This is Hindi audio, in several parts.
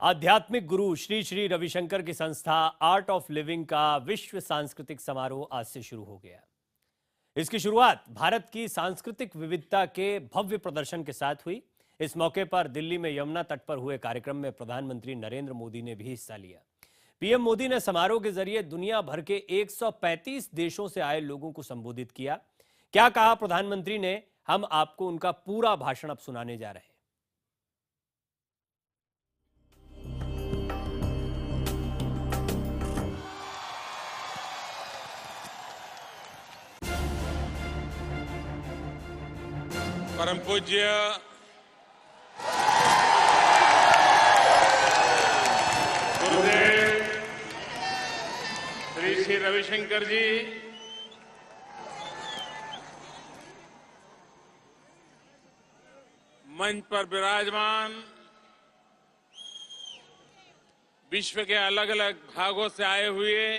आध्यात्मिक गुरु श्री श्री रविशंकर की संस्था आर्ट ऑफ लिविंग का विश्व सांस्कृतिक समारोह आज से शुरू हो गया। इसकी शुरुआत भारत की सांस्कृतिक विविधता के भव्य प्रदर्शन के साथ हुई। इस मौके पर दिल्ली में यमुना तट पर हुए कार्यक्रम में प्रधानमंत्री नरेंद्र मोदी ने भी हिस्सा लिया। पीएम मोदी ने समारोह के जरिए दुनिया भर के 135 देशों से आए लोगों को संबोधित किया। क्या कहा प्रधानमंत्री ने, हम आपको उनका पूरा भाषण अब सुनाने जा रहे हैं। परम पूज्य गुरुदेव श्री श्री रविशंकर जी, मंच पर विराजमान विश्व के अलग अलग भागों से आए हुए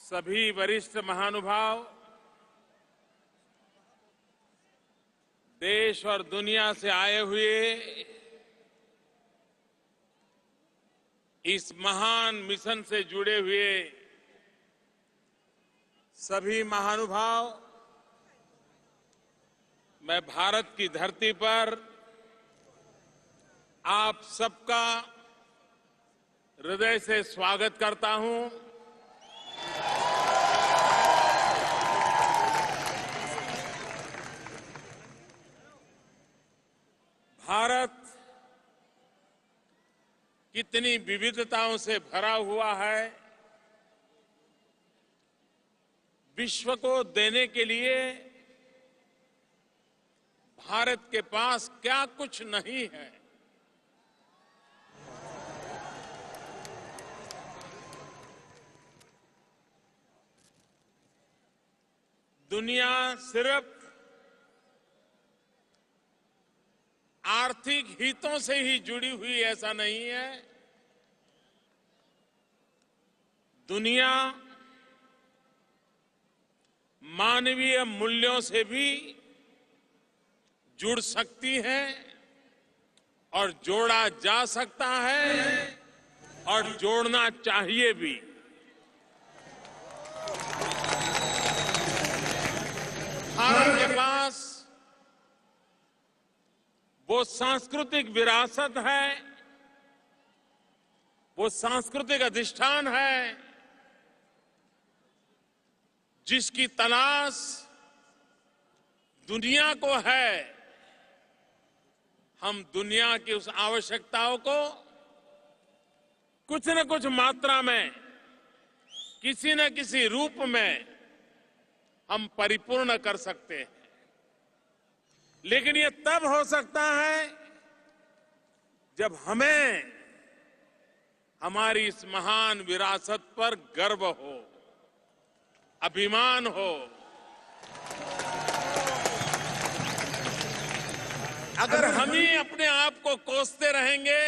सभी वरिष्ठ महानुभाव, देश और दुनिया से आए हुए इस महान मिशन से जुड़े हुए सभी महानुभाव, मैं भारत की धरती पर आप सबका हृदय से स्वागत करता हूं। भारत कितनी विविधताओं से भरा हुआ है, विश्व को देने के लिए भारत के पास क्या कुछ नहीं है। दुनिया सिर्फ आर्थिक हितों से ही जुड़ी हुई ऐसा नहीं है। दुनिया मानवीय मूल्यों से भी जुड़ सकती है और जोड़ा जा सकता है और जोड़ना चाहिए भी। भारत के पास वो सांस्कृतिक विरासत है, वो सांस्कृतिक अधिष्ठान है जिसकी तलाश दुनिया को है। हम दुनिया की उस आवश्यकताओं को कुछ न कुछ मात्रा में, किसी न किसी रूप में हम परिपूर्ण कर सकते हैं। लेकिन ये तब हो सकता है जब हमें हमारी इस महान विरासत पर गर्व हो, अभिमान हो। अगर हम ही अपने आप को कोसते रहेंगे,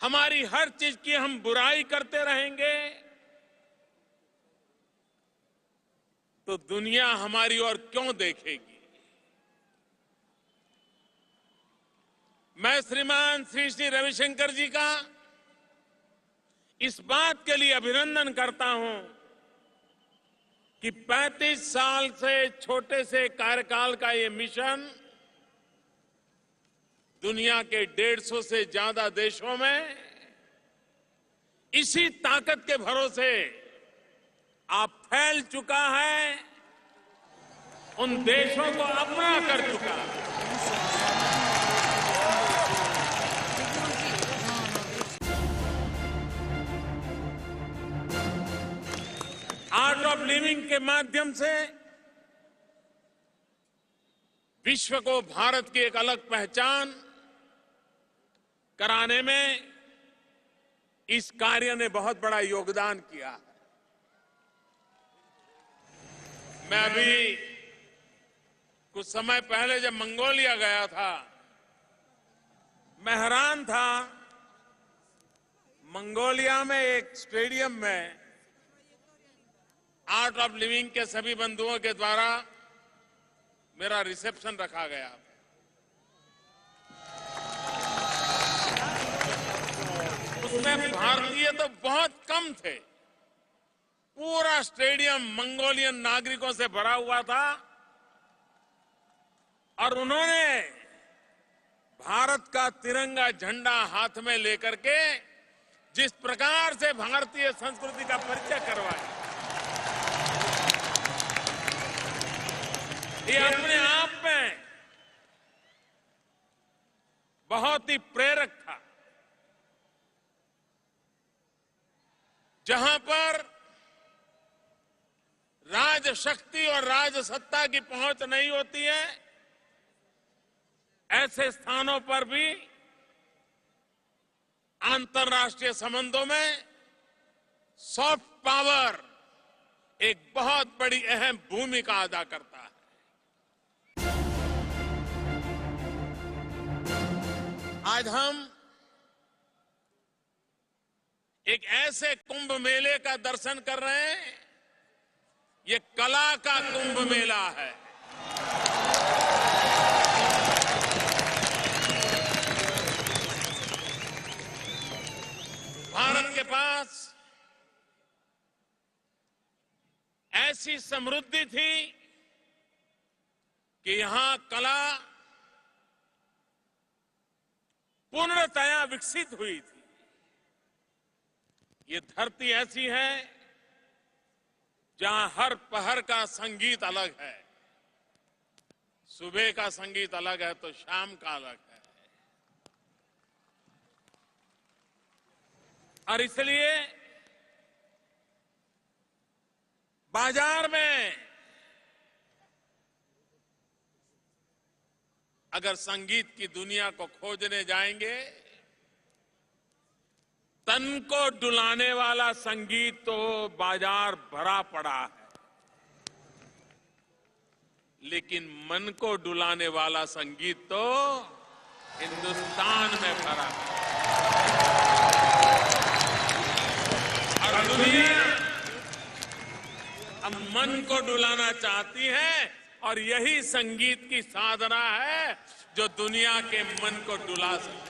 हमारी हर चीज की हम बुराई करते रहेंगे, तो दुनिया हमारी ओर क्यों देखेगी। मैं श्रीमान श्री श्री रविशंकर जी का इस बात के लिए अभिनंदन करता हूं कि 35 साल से छोटे से कार्यकाल का ये मिशन दुनिया के 150 से ज्यादा देशों में इसी ताकत के भरोसे आप फैल चुका है, उन देशों को अपना कर चुका है। आर्ट ऑफ लिविंग के माध्यम से विश्व को भारत की एक अलग पहचान कराने में इस कार्य ने बहुत बड़ा योगदान किया है। मैं अभी कुछ समय पहले जब मंगोलिया गया था, मैं हैरान था। मंगोलिया में एक स्टेडियम में आर्ट ऑफ लिविंग के सभी बंधुओं के द्वारा मेरा रिसेप्शन रखा गया। उसमें भारतीय तो बहुत कम थे। पूरा स्टेडियम मंगोलियन नागरिकों से भरा हुआ था और उन्होंने भारत का तिरंगा झंडा हाथ में लेकर के जिस प्रकार से भारतीय संस्कृति का परिचय करवाया, ये अपने आप में बहुत ही प्रेरक था। जहां पर राजशक्ति और राजसत्ता की पहुंच नहीं होती है, ऐसे स्थानों पर भी अंतर्राष्ट्रीय संबंधों में सॉफ्ट पावर एक बहुत बड़ी अहम भूमिका अदा करता है। आज हम एक ऐसे कुंभ मेले का दर्शन कर रहे हैं, ये कला का कुंभ मेला है। भारत के पास ऐसी समृद्धि थी कि यहां कला पूर्णतया विकसित हुई थी। ये धरती ऐसी है जहां हर पहर का संगीत अलग है। सुबह का संगीत अलग है तो शाम का अलग है। और इसलिए बाजार में अगर संगीत की दुनिया को खोजने जाएंगे, तन को डुलाने वाला संगीत तो बाजार भरा पड़ा है, लेकिन मन को डुलाने वाला संगीत तो हिंदुस्तान में भरा है। और दुनिया अब मन को डुलाना चाहती है और यही संगीत की साधना है जो दुनिया के मन को डुला सकती है।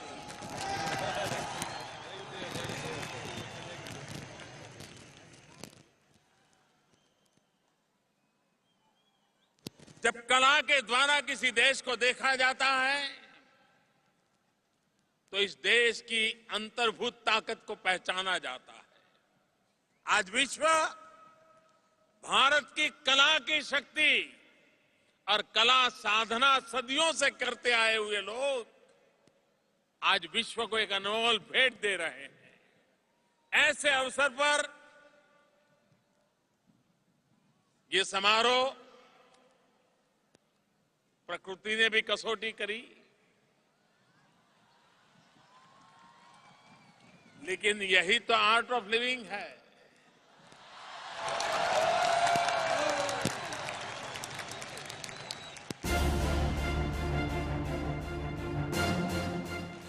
जब कला के द्वारा किसी देश को देखा जाता है तो इस देश की अंतर्भूत ताकत को पहचाना जाता है। आज विश्व भारत की कला की शक्ति और कला साधना सदियों से करते आए हुए लोग आज विश्व को एक अनमोल भेंट दे रहे हैं। ऐसे अवसर पर ये समारोह प्रकृति ने भी कसौटी करी, लेकिन यही तो आर्ट ऑफ लिविंग है।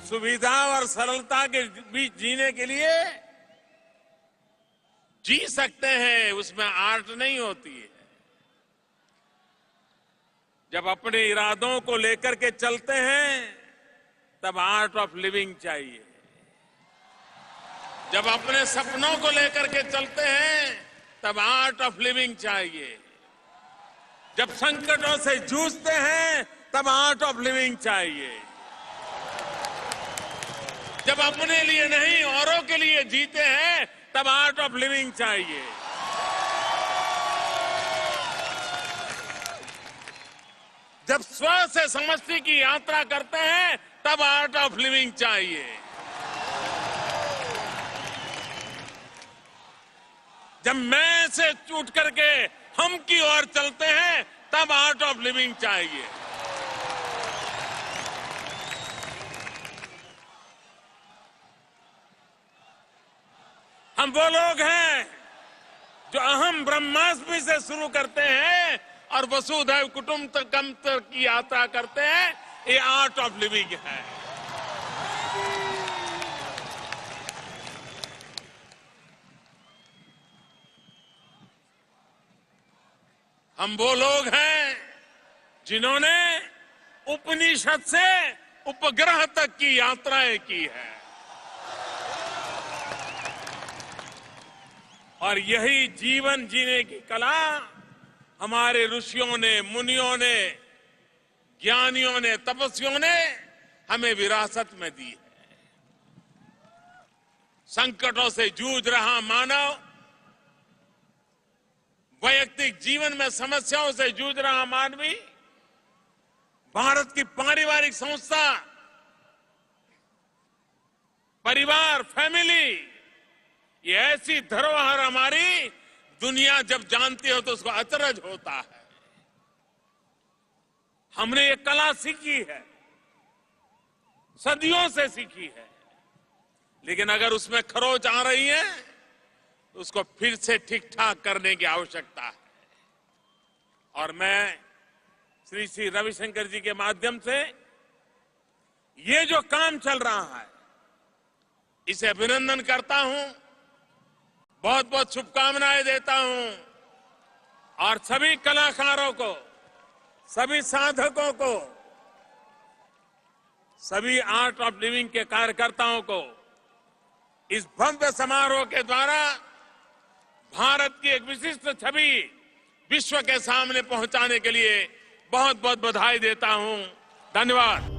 सुविधा और सरलता के बीच जीने के लिए जी सकते हैं, उसमें आर्ट नहीं होती है। जब अपने इरादों को लेकर के चलते हैं तब आर्ट ऑफ लिविंग चाहिए। जब अपने सपनों को लेकर के चलते हैं तब आर्ट ऑफ लिविंग चाहिए। जब संकटों से जूझते हैं तब आर्ट ऑफ लिविंग चाहिए। जब अपने लिए नहीं औरों के लिए जीते हैं तब आर्ट ऑफ लिविंग चाहिए। जब स्व से समष्टि की यात्रा करते हैं तब आर्ट ऑफ लिविंग चाहिए। जब मैं से छूट करके हम की ओर चलते हैं तब आर्ट ऑफ लिविंग चाहिए। हम वो लोग हैं जो अहम ब्रह्मास्मि से शुरू करते हैं और वसुधैव कुटुंबकम की यात्रा करते हैं। ये आर्ट ऑफ लिविंग है। हम वो लोग हैं जिन्होंने उपनिषद से उपग्रह तक की यात्राएं की है। और यही जीवन जीने की कला हमारे ऋषियों ने, मुनियों ने, ज्ञानियों ने, तपस्वियों ने हमें विरासत में दी है। संकटों से जूझ रहा मानव, वैयक्तिक जीवन में समस्याओं से जूझ रहा मानवी, भारत की पारिवारिक संस्था, परिवार, फैमिली, ये ऐसी धरोहर हमारी दुनिया जब जानती हो तो उसको अचरज होता है। हमने ये कला सीखी है, सदियों से सीखी है, लेकिन अगर उसमें खरोच आ रही है तो उसको फिर से ठीक ठाक करने की आवश्यकता है। और मैं श्री श्री रविशंकर जी के माध्यम से ये जो काम चल रहा है, इसे अभिनंदन करता हूं, बहुत बहुत शुभकामनाएं देता हूं और सभी कलाकारों को, सभी साधकों को, सभी आर्ट ऑफ लिविंग के कार्यकर्ताओं को इस भव्य समारोह के द्वारा भारत की एक विशिष्ट छवि विश्व के सामने पहुंचाने के लिए बहुत बहुत बधाई देता हूं। धन्यवाद।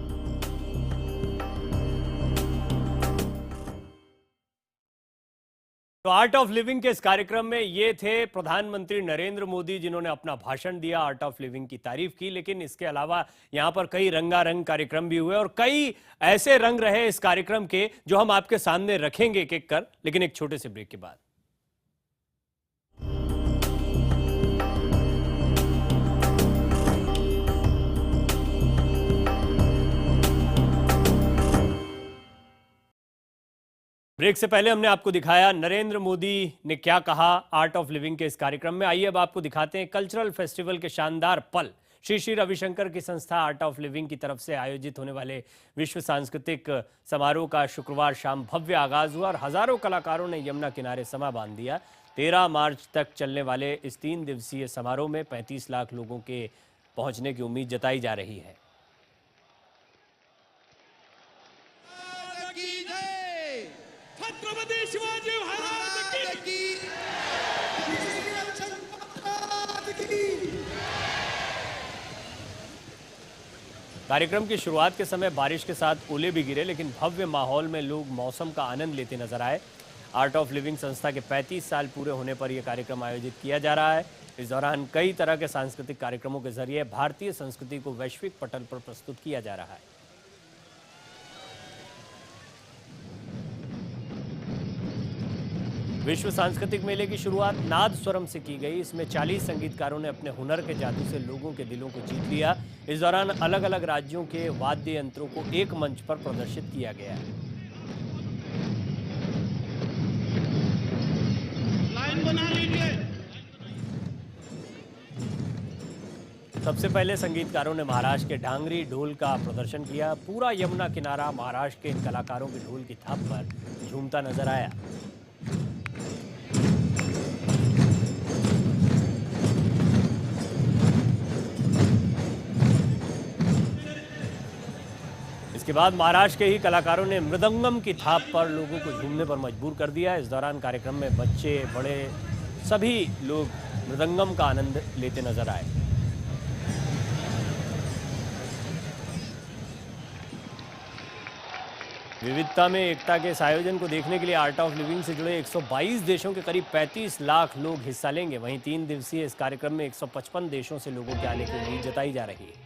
तो आर्ट ऑफ लिविंग के इस कार्यक्रम में ये थे प्रधानमंत्री नरेंद्र मोदी, जिन्होंने अपना भाषण दिया, आर्ट ऑफ लिविंग की तारीफ की। लेकिन इसके अलावा यहां पर कई रंगारंग कार्यक्रम भी हुए और कई ऐसे रंग रहे इस कार्यक्रम के जो हम आपके सामने रखेंगे एक एक कर, लेकिन एक छोटे से ब्रेक के बाद। ब्रेक से पहले हमने आपको दिखाया नरेंद्र मोदी ने क्या कहा आर्ट ऑफ लिविंग के इस कार्यक्रम में। आइए अब आपको दिखाते हैं कल्चरल फेस्टिवल के शानदार पल। श्री श्री रविशंकर की संस्था आर्ट ऑफ लिविंग की तरफ से आयोजित होने वाले विश्व सांस्कृतिक समारोह का शुक्रवार शाम भव्य आगाज हुआ और हजारों कलाकारों ने यमुना किनारे समा बांध दिया। 13 मार्च तक चलने वाले इस 3 दिवसीय समारोह में 35 लाख लोगों के पहुंचने की उम्मीद जताई जा रही है। छत्रपति शिवाजी महाराज की कार्यक्रम की शुरुआत के समय बारिश के साथ ओले भी गिरे, लेकिन भव्य माहौल में लोग मौसम का आनंद लेते नजर आए। आर्ट ऑफ लिविंग संस्था के 35 साल पूरे होने पर यह कार्यक्रम आयोजित किया जा रहा है। इस दौरान कई तरह के सांस्कृतिक कार्यक्रमों के जरिए भारतीय संस्कृति को वैश्विक पटल पर प्रस्तुत किया जा रहा है। विश्व सांस्कृतिक मेले की शुरुआत नाद स्वरम से की गई। इसमें 40 संगीतकारों ने अपने हुनर के जादू से लोगों के दिलों को जीत लिया। इस दौरान अलग अलग राज्यों के वाद्य यंत्रों को एक मंच पर प्रदर्शित किया गया। लाइन बना लीजिए। सबसे पहले संगीतकारों ने महाराष्ट्र के ढांगरी ढोल का प्रदर्शन किया। पूरा यमुना किनारा महाराष्ट्र के इन कलाकारों के ढोल की थाप पर झूमता नजर आया। इसके बाद महाराष्ट्र के ही कलाकारों ने मृदंगम की थाप पर लोगों को झूमने पर मजबूर कर दिया। इस दौरान कार्यक्रम में बच्चे, बड़े, सभी लोग मृदंगम का आनंद लेते नजर आए। विविधता में एकता के इस आयोजन को देखने के लिए आर्ट ऑफ लिविंग से जुड़े 122 देशों के करीब 35 लाख लोग हिस्सा लेंगे। वहीं 3 दिवसीय इस कार्यक्रम में 155 देशों से लोगों के आने की उम्मीद जताई जा रही है।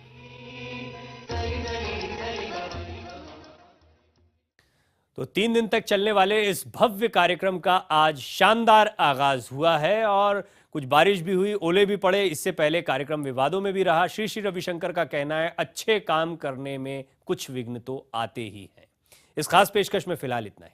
तो 3 दिन तक चलने वाले इस भव्य कार्यक्रम का आज शानदार आगाज हुआ है और कुछ बारिश भी हुई, ओले भी पड़े। इससे पहले कार्यक्रम विवादों में भी रहा। श्री श्री रविशंकर का कहना है, अच्छे काम करने में कुछ विघ्न तो आते ही हैं। इस खास पेशकश में फिलहाल इतना ही।